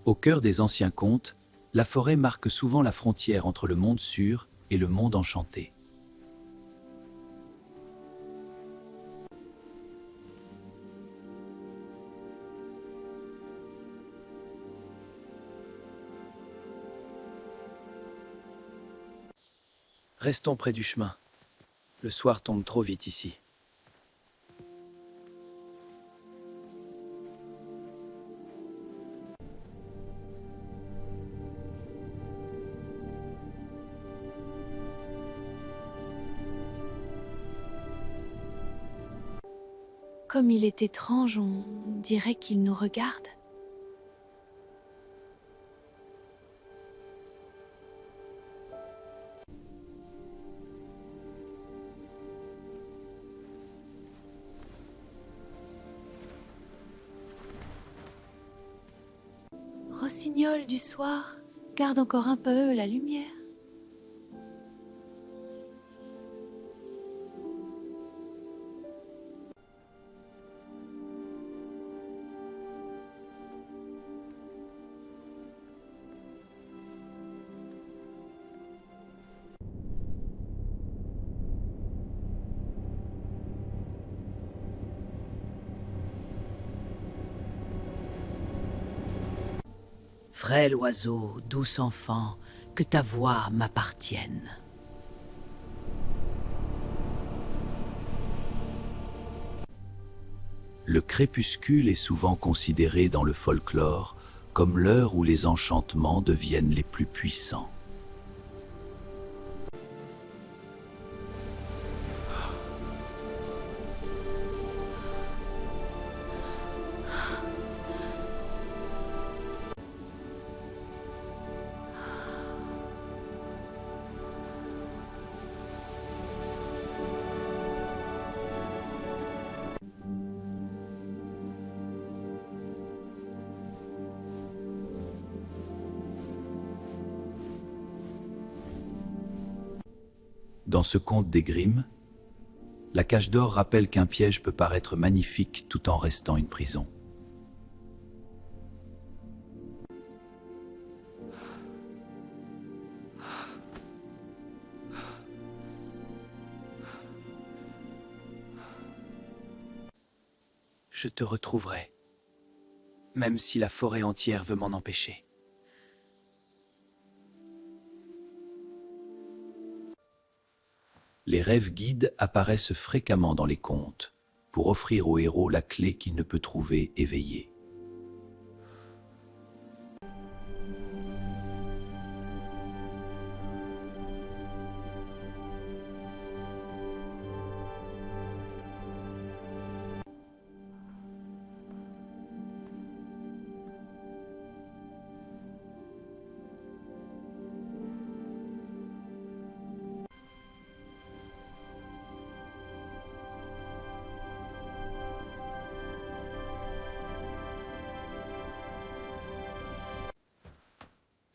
Au cœur des anciens contes, la forêt marque souvent la frontière entre le monde sûr et le monde enchanté. Restons près du chemin. Le soir tombe trop vite ici. Comme il est étrange, on dirait qu'il nous regarde. Rossignol du soir, garde encore un peu la lumière. Frêle oiseau, douce enfant, que ta voix m'appartienne. Le crépuscule est souvent considéré dans le folklore comme l'heure où les enchantements deviennent les plus puissants. Dans ce conte des Grimm, la cage d'or rappelle qu'un piège peut paraître magnifique tout en restant une prison. Je te retrouverai, même si la forêt entière veut m'en empêcher. Les rêves guides apparaissent fréquemment dans les contes pour offrir au héros la clé qu'il ne peut trouver éveillé.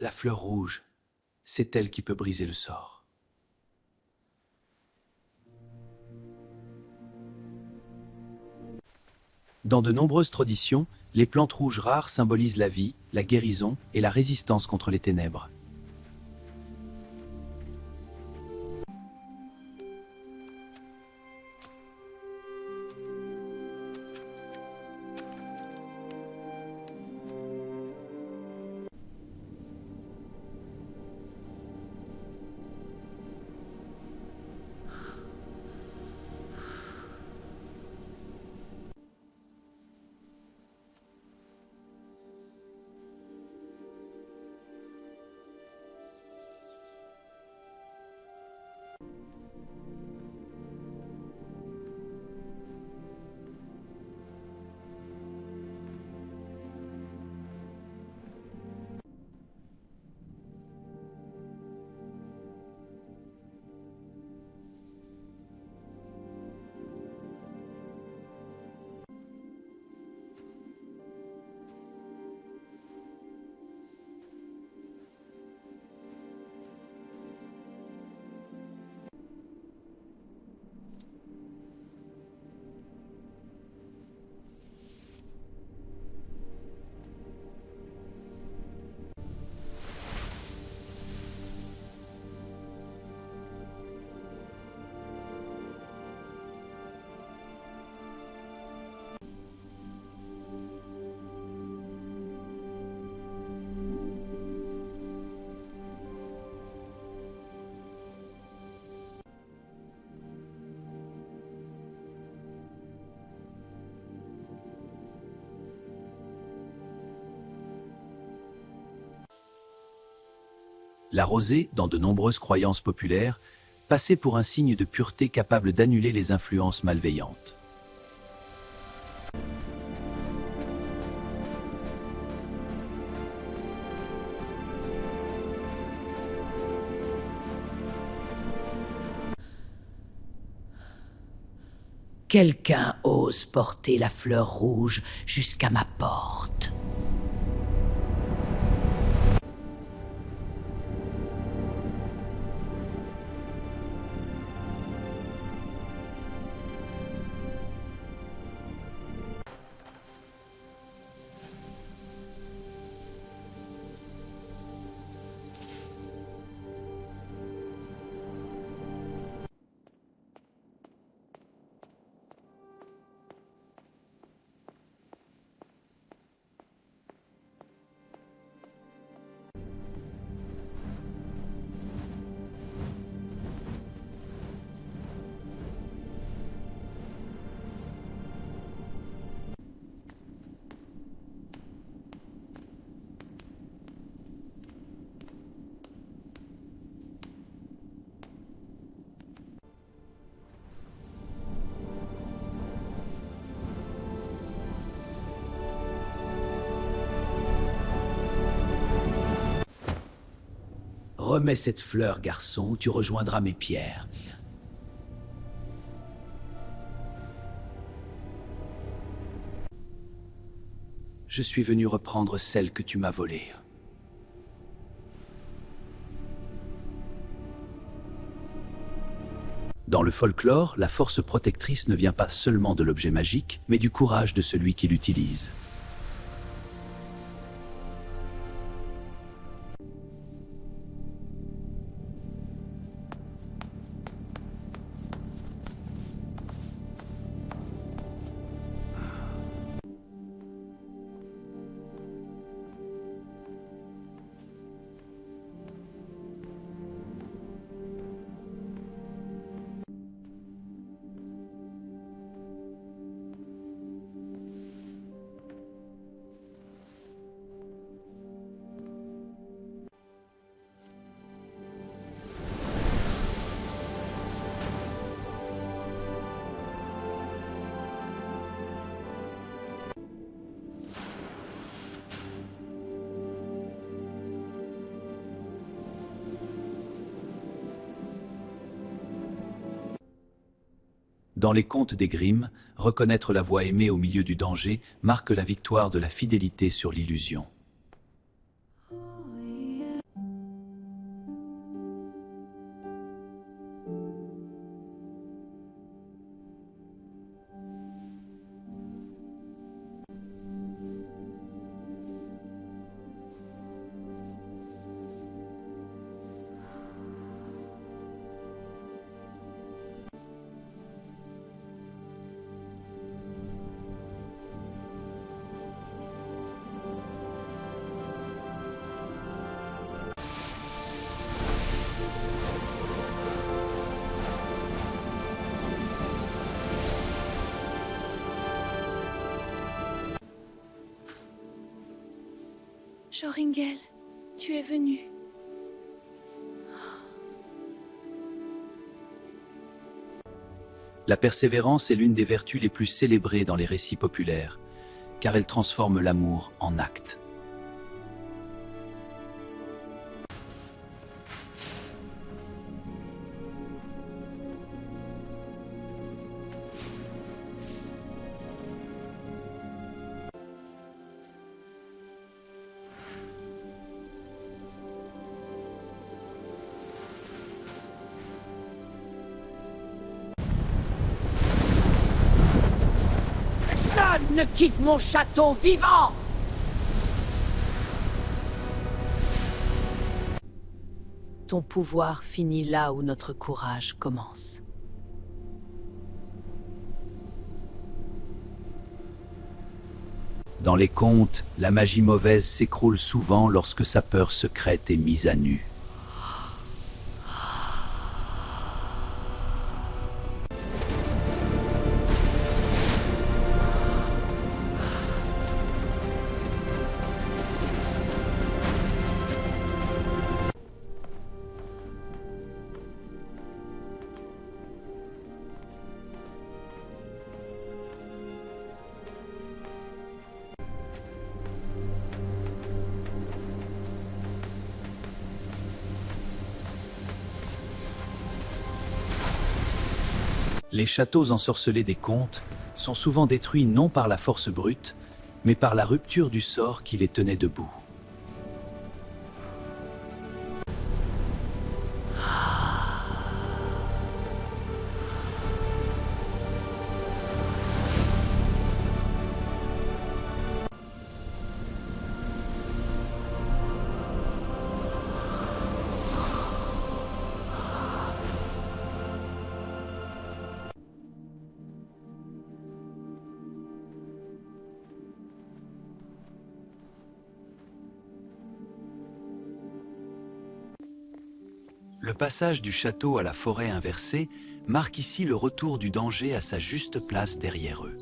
La fleur rouge, c'est elle qui peut briser le sort. Dans de nombreuses traditions, les plantes rouges rares symbolisent la vie, la guérison et la résistance contre les ténèbres. La rosée, dans de nombreuses croyances populaires, passait pour un signe de pureté capable d'annuler les influences malveillantes. Quelqu'un ose porter la fleur rouge jusqu'à ma porte. Remets cette fleur, garçon, ou tu rejoindras mes pierres. Je suis venu reprendre celle que tu m'as volée. Dans le folklore, la force protectrice ne vient pas seulement de l'objet magique, mais du courage de celui qui l'utilise. Dans les contes des Grimm, reconnaître la voix aimée au milieu du danger marque la victoire de la fidélité sur l'illusion. Joringel, tu es venu. La persévérance est l'une des vertus les plus célébrées dans les récits populaires, car elle transforme l'amour en acte. Personne ne quitte mon château vivant! Ton pouvoir finit là où notre courage commence. Dans les contes, la magie mauvaise s'écroule souvent lorsque sa peur secrète est mise à nu. Les châteaux ensorcelés des contes sont souvent détruits non par la force brute, mais par la rupture du sort qui les tenait debout. Le passage du château à la forêt inversée marque ici le retour du danger à sa juste place derrière eux.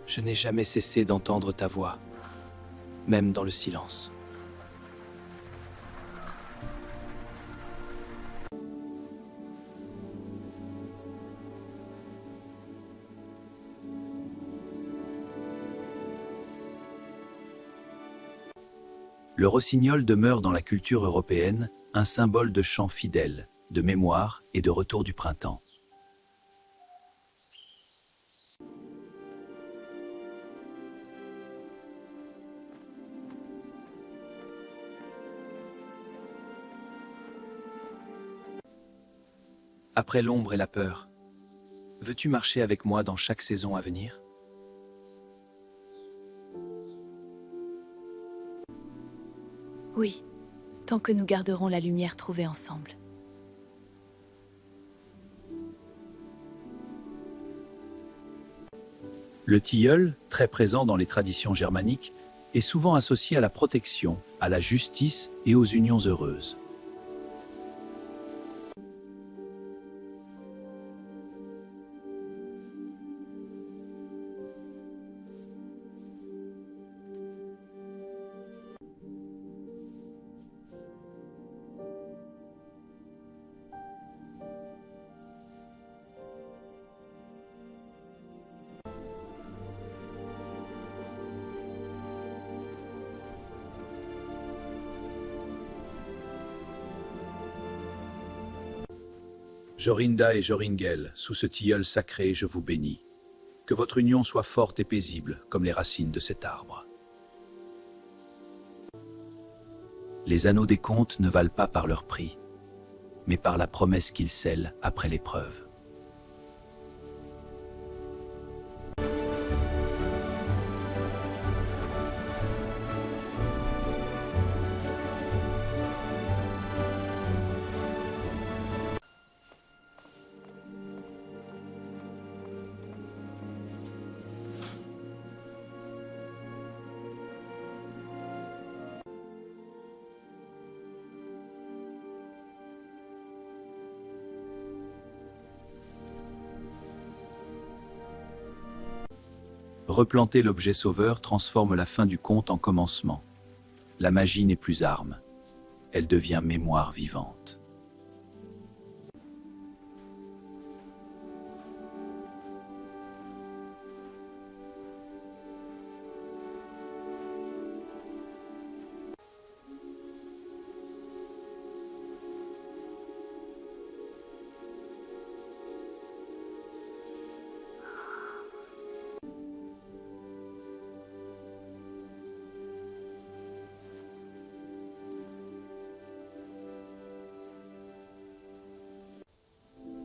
Je n'ai jamais cessé d'entendre ta voix, même dans le silence. Le rossignol demeure dans la culture européenne un symbole de chant fidèle, de mémoire et de retour du printemps. Après l'ombre et la peur, veux-tu marcher avec moi dans chaque saison à venir ? Oui, tant que nous garderons la lumière trouvée ensemble. Le tilleul, très présent dans les traditions germaniques, est souvent associé à la protection, à la justice et aux unions heureuses. Jorinda et Joringel, sous ce tilleul sacré, je vous bénis. Que votre union soit forte et paisible, comme les racines de cet arbre. Les anneaux des contes ne valent pas par leur prix, mais par la promesse qu'ils scellent après l'épreuve. Replanter l'objet sauveur transforme la fin du conte en commencement. La magie n'est plus arme, elle devient mémoire vivante.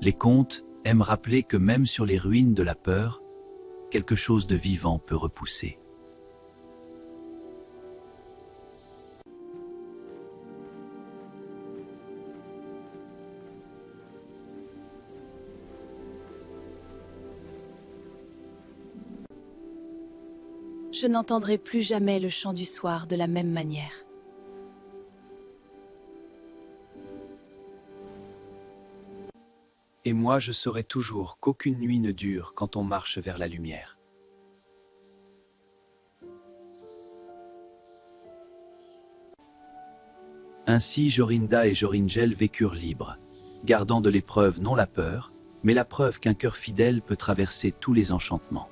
Les contes aiment rappeler que même sur les ruines de la peur, quelque chose de vivant peut repousser. je n'entendrai plus jamais le chant du soir de la même manière. Et moi je saurai toujours qu'aucune nuit ne dure quand on marche vers la lumière. Ainsi Jorinda et Joringel vécurent libres, gardant de l'épreuve non la peur, mais la preuve qu'un cœur fidèle peut traverser tous les enchantements.